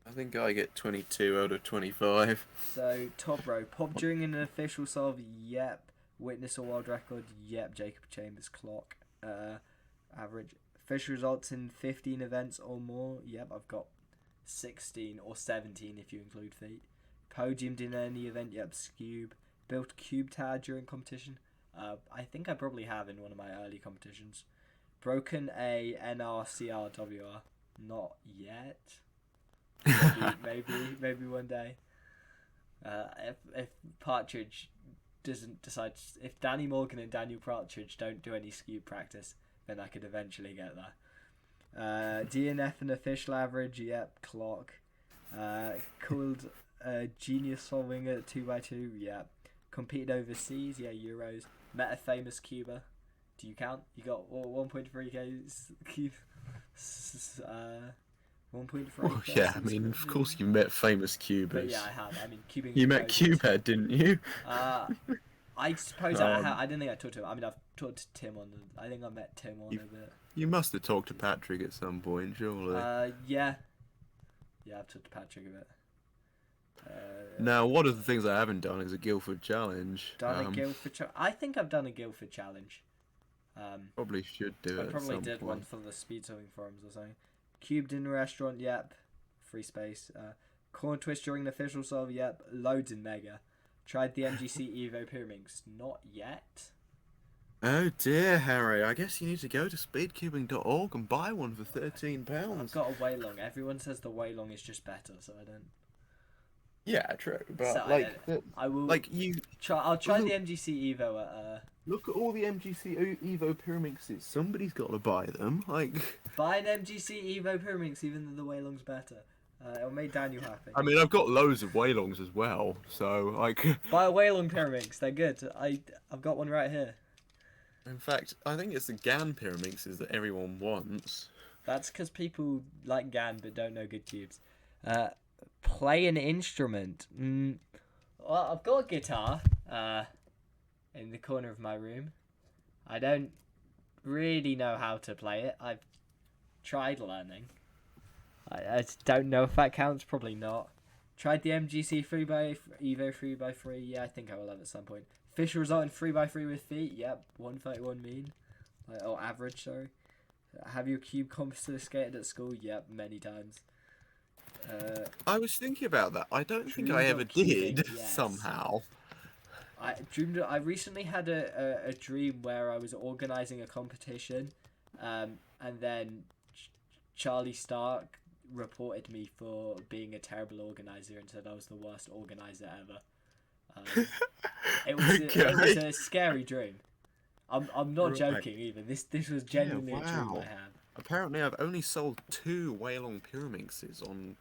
I think I get 22 out of 25. So top row, pop during an official solve. Yep. Witness a world record. Yep. Jacob Chambers clock. Average official results in 15 events or more. Yep. I've got 16 or 17 if you include feet. Podiumed in any event. Yep. Scube. Built cube tag during competition. I think I probably have in one of my early competitions. Broken a NR3 Not yet. Maybe one day. If Partridge doesn't decide, if Danny Morgan and Daniel Partridge don't do any skew practice, then I could eventually get there. DNF and official average, yep, clock. Called genius solving at 2x2, yep. Competed overseas, yeah, Euros. Met a famous Cuba. Do you count? You got 1.3k cube. 1.3. Well, yeah, I mean, of course you met famous But Cubers. yeah, I have. I mean, cubing. You met Cubehead, didn't you? I suppose I didn't think I talked to him. I mean, I've talked to Tim on the. I think I met Tim on a bit. You must have talked to Patrick at some point, surely. Yeah. Yeah, I've talked to Patrick a bit. Now, one of the things I haven't done is a Guildford challenge. Done a Guildford I think I've done a Guildford challenge. Probably should do I it. probably at some did point. one for the speed solving forums or something. Cubed in a restaurant, yep. Free space. Corn twist during the official solve, yep. Loads in Mega. Tried the MGC Evo Pyraminx, not yet. Oh dear, Harry. I guess you need to go to speedcubing.org and buy one for £13. I've got a Waylong. Everyone says the Waylong is just better, so I don't. Yeah, true. But So I will. like you I'll try the MGC Evo at. look at all the MGC Evo Pyramixes. Somebody's got to buy them. Like, Buy an MGC Evo Pyraminx, even though the Waylong's better. It'll make Daniel happy. I mean, I've got loads of Waylongs as well. So like, Buy a Waylong Pyraminx. They're good. I've got one right here. in fact, I think it's the GAN Pyramixes that everyone wants. That's because people like GAN but don't know good cubes. Play an instrument. Well, I've got a guitar in the corner of my room. I don't really know how to play it. I've tried learning. I don't know if that counts. Probably not. Tried the MGC 3x Evo 3x3. Yeah, I think I will have at some point. Official result in 3x3 with feet. Yep, 131 mean. Or average, sorry. Have your cube compositor skated at school? Yep, many times. I was thinking about that. I don't think Dreamed I of ever cubing, did yes. somehow. I recently had a dream where I was organising a competition, and then Charlie Stark reported me for being a terrible organizer and said I was the worst organizer ever. It was a scary dream. I'm not Right. joking either. This was genuinely a dream wow. I had. Apparently, I've only sold 2 Waylong Pyramixes on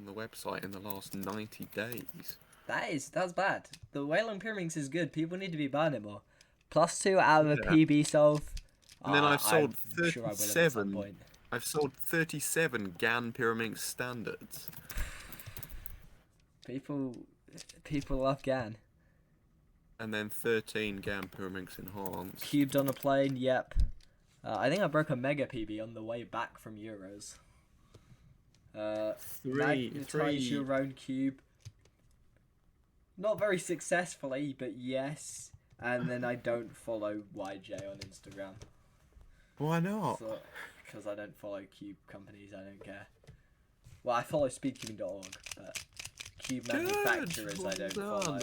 the website in the last 90 days. That's bad. The Waylong Pyraminx is good. People need to be buying it more. +2 out of a Yeah. PB solve. And then I've sold I'm sure I will at some 37. point. I've sold 37 GAN Pyraminx standards. People love GAN. And then 13 GAN Pyraminx enhanced. Cubed on a plane, yep. I think I broke a Mega PB on the way back from Euros. Magnetize your own cube. Not very successfully, but yes. And then I don't follow YJ on Instagram. Why not? Because I don't follow cube companies, I don't care. Well, I follow speedcubing.org, but cube Good. manufacturers I Well don't done. follow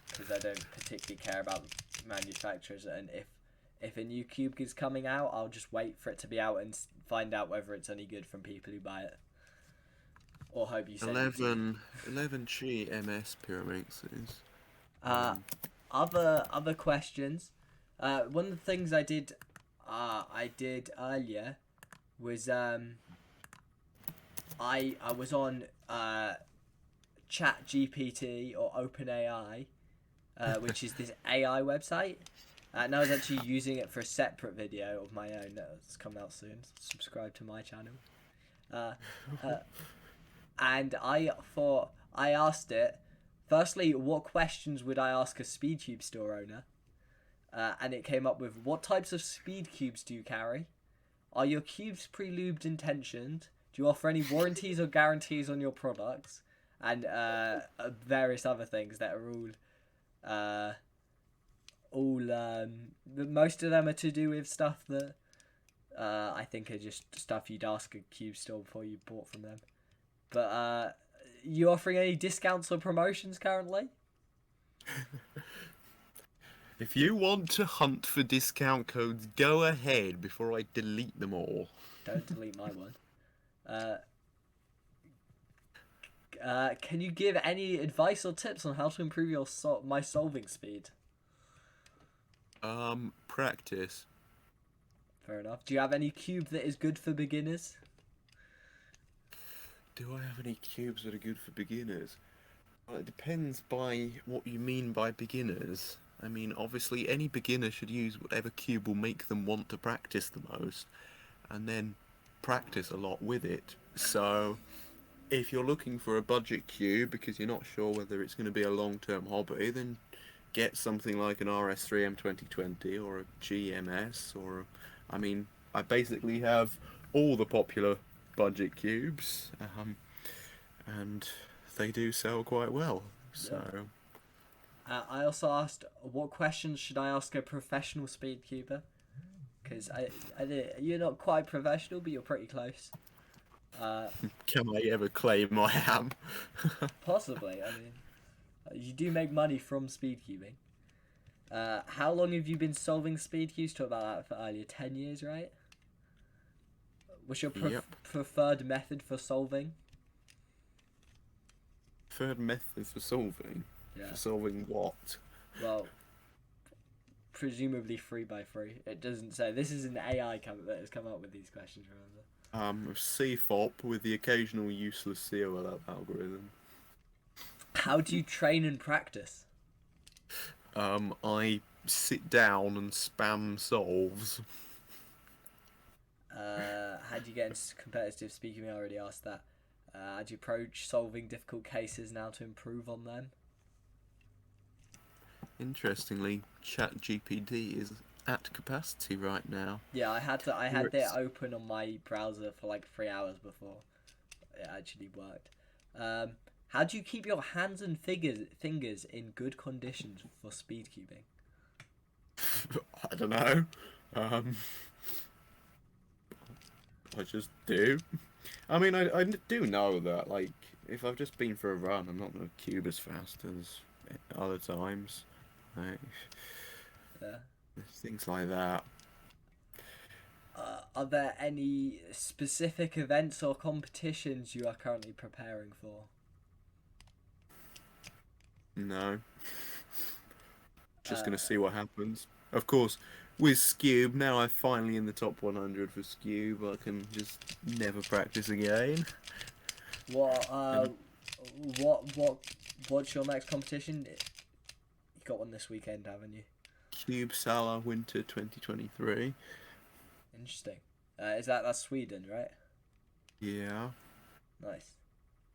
because I don't particularly care about manufacturers. And if a new cube is coming out, I'll just wait for it to be out and find out whether it's any good from people who buy it. Or hope you send it to me. 11G MS Pyramixes. Uh, other questions. One of the things I did earlier was I was on Chat GPT or OpenAI, which is this AI website. And I was actually using it for a separate video of my own that's coming out soon. Subscribe to my channel. And I asked it, firstly, what questions would I ask a Speedcube store owner? And it came up with, what types of speed cubes do you carry? Are your cubes pre-lubed and tensioned? Do you offer any warranties or guarantees on your products? And various other things that are most of them are to do with stuff that I think are just stuff you'd ask a cube store before you bought from them. But you offering any discounts or promotions currently? If you want to hunt for discount codes, go ahead before I delete them all. Don't delete my one. Can you give any advice or tips on how to improve my solving speed? Practice. Fair enough. Do you have any cube that is good for beginners? Do I have any cubes that are good for beginners? Well, it depends by what you mean by beginners. I mean, obviously, any beginner should use whatever cube will make them want to practice the most, and then practice a lot with it. So, if you're looking for a budget cube because you're not sure whether it's going to be a long-term hobby, then get something like an RS3 M2020 or a GMS, or, I mean, I basically have all the popular budget cubes, and they do sell quite well. So. Yeah. I also asked, what questions should I ask a professional speed cuber? Because you're not quite professional, but you're pretty close. Can I ever claim I am? Possibly. I mean, you do make money from speed cubing. How long have you been solving speed cubes? Talk about that for earlier. 10 years, right? What's your preferred method for solving? Preferred method for solving? Yeah. For solving what? Well, presumably 3x3. It doesn't say. This is an AI that has come up with these questions, remember? CFOP with the occasional useless COL algorithm. How do you train and practice? I sit down and spam solves. How do you get into competitive speaking? I already asked that. How do you approach solving difficult cases now to improve on them? Interestingly, ChatGPT is at capacity right now. Yeah, I had it open on my browser for like 3 hours before it actually worked. How do you keep your hands and fingers in good conditions for speed cubing? I don't know. I just do. I mean, I do know that, like, if I've just been for a run, I'm not going to cube as fast as other times. Like, Yeah. things like that. Are there any specific events or competitions you are currently preparing for? No. Just going to see what happens. Of course, with Scube, now I'm finally in the top 100 for Scube, I can just never practice again. What's your next competition? You got one this weekend, haven't you? Cube Sala Winter 2023. Interesting. That's Sweden, right? Yeah. Nice.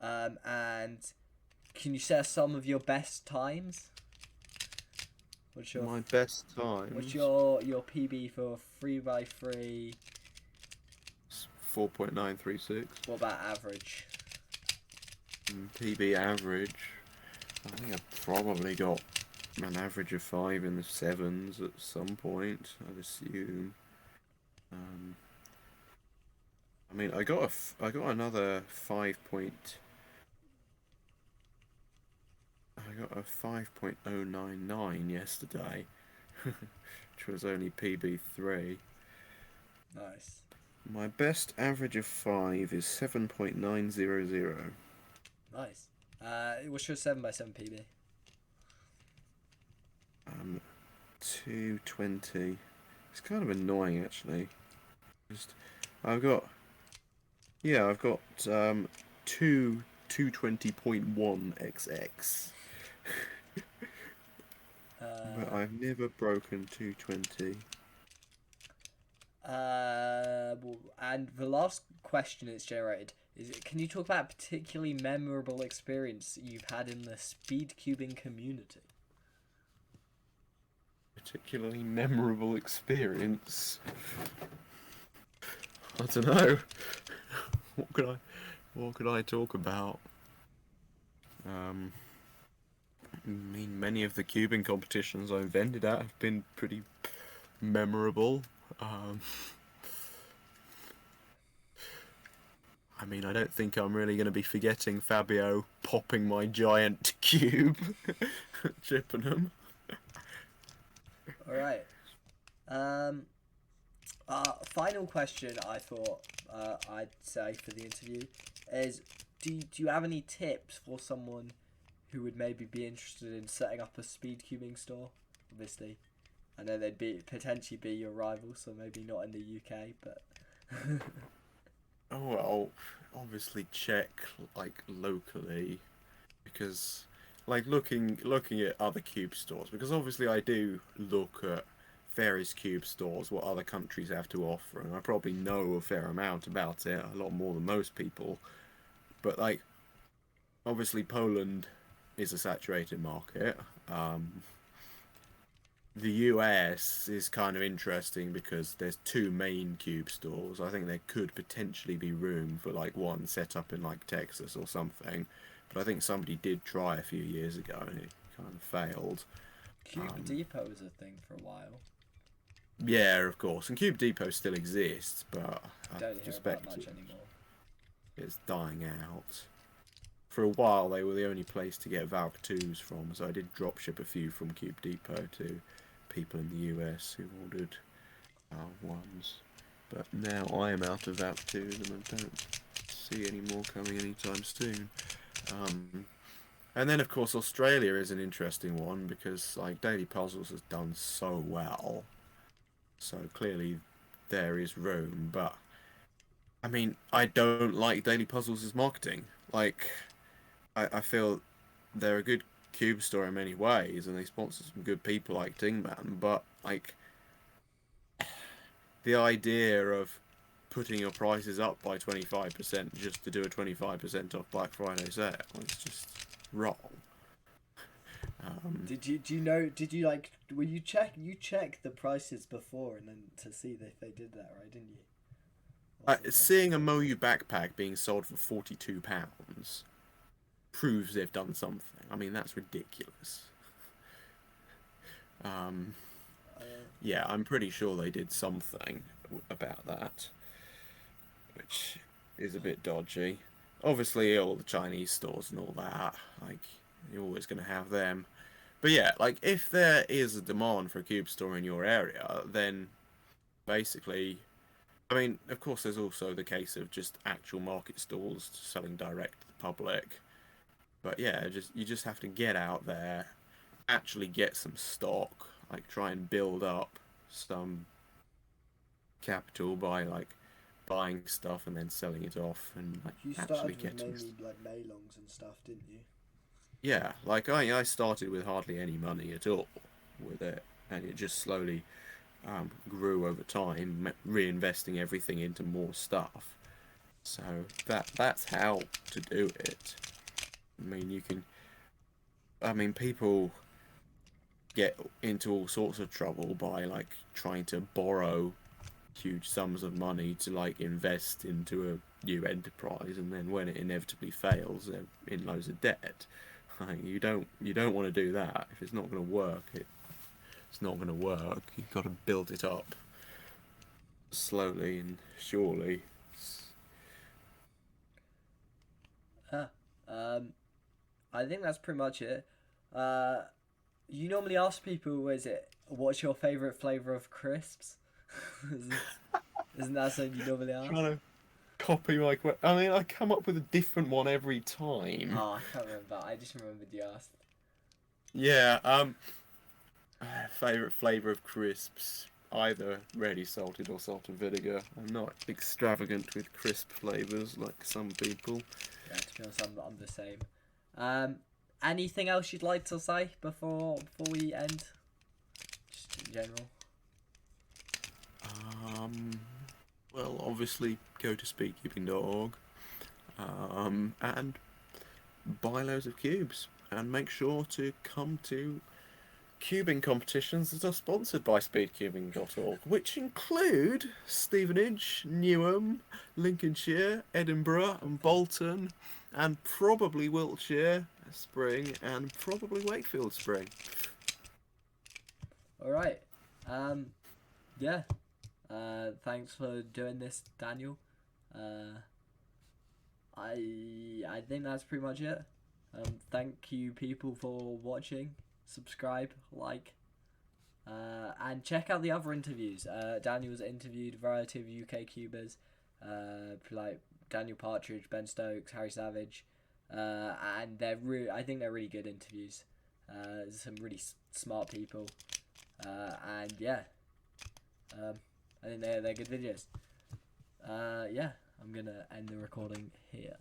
And can you share some of your best times? What's your My best times? What's your PB for 3x3? 4.936. What about average? PB average. I think I probably got an average of 5 in the 7s at some point, I'd assume. I mean, I got another 5 point. I got a 5.099 yesterday, which was only PB3. Nice. My best average of 5 is 7.900. Nice. What's your 7x7 PB? 220. It's kind of annoying actually. Just I've got I've got two 220.1 XX. But Uh, I've never broken 220. and the last question it's generated is: can you talk about a particularly memorable experience you've had in the speed cubing community? Particularly memorable experience. I don't know. What could I what could I talk about? Um I mean many of the cubing competitions I've ended at have been pretty memorable. Um I mean, I don't think I'm really going to be forgetting Fabio popping my giant cube at Chippenham. All right. Um, Final question I thought I'd say for the interview is: do you have any tips for someone who would maybe be interested in setting up a speed cubing store? Obviously, I know they'd be potentially be your rival, so maybe not in the UK, but Oh well, obviously check like locally because like looking at other cube stores because obviously I do look at various cube stores what other countries have to offer and I probably know a fair amount about it, a lot more than most people. But like obviously Poland is a saturated market. Um, the US is kind of interesting because there's two main cube stores. I think there could potentially be room for like one set up in like Texas or something, but I think somebody did try a few years ago and it kind of failed. Cube Um, Depot was a thing for a while. yeah, of course, and Cube Depot still exists, but I Don't hear about suspect much anymore. it's dying out. For a while, they were the only place to get Valve 2s from, so I did dropship a few from Cube Depot to people in the US who ordered ones. But now I am out of Valve 2s and I don't see any more coming anytime soon. Um, and then, of course, Australia is an interesting one because like Daily Puzzles has done so well, so clearly there is room. But I mean, I don't like Daily Puzzles' marketing. Like, I feel they're a good cube store in many ways, and they sponsor some good people like Dingman. But like the idea of putting your prices up by 25% just to do a 25% off Black Friday sale is just wrong. Um, Do you know? Did you like? Were you check the prices before and then to see if they did that right? Didn't you? Or something. Seeing a Moyu backpack being sold for £42 proves they've done something. I mean, that's ridiculous. Um, Uh, yeah, I'm pretty sure they did something about that, which is a bit dodgy. Obviously, all the Chinese stores and all that, like, you're always going to have them. But yeah, like, if there is a demand for a cube store in your area, then basically, I mean, of course, there's also the case of just actual market stalls selling direct to the public. But yeah, just you just have to get out there, actually get some stock, like try and build up some capital by like buying stuff and then selling it off and like you actually started with getting mainly like Maylongs and stuff, didn't you? yeah, like I started with hardly any money at all with it and it just slowly grew over time, reinvesting everything into more stuff. So that's how to do it. I mean, you can. I mean, people get into all sorts of trouble by like trying to borrow huge sums of money to like invest into a new enterprise, and then when it inevitably fails, they're in loads of debt. Like, you don't want to do that. If it's not going to work, it's not going to work. You've got to build it up slowly and surely. Ah, um, I think that's pretty much it. You normally ask people, what's your favourite flavour of crisps? Isn't that something you normally ask? Trying to copy my question. I mean, I come up with a different one every time. Oh, I can't remember. I just remembered you asked. Yeah. Favorite flavor of crisps. Either ready salted or salt and vinegar. I'm not extravagant with crisp flavors like some people. Yeah, to be honest, I'm the same. Anything else you'd like to say before we end? Just in general. Um, well, obviously go to speedkeeping.org, and buy loads of cubes, and make sure to come to cubing competitions that are sponsored by speedcubing.org, which include Stevenage, Newham, Lincolnshire, Edinburgh, and Bolton, and probably Wiltshire Spring, and probably Wakefield Spring. All right. Yeah. Thanks for doing this, Daniel. I think that's pretty much it. Thank you, people, for watching. Subscribe, like, and check out the other interviews. Daniel's interviewed a variety of UK cubers, like Daniel Partridge, Ben Stokes, Harry Savage, and I think they're really good interviews. Some really smart people, and yeah, I think they're good videos. Yeah, I'm gonna end the recording here.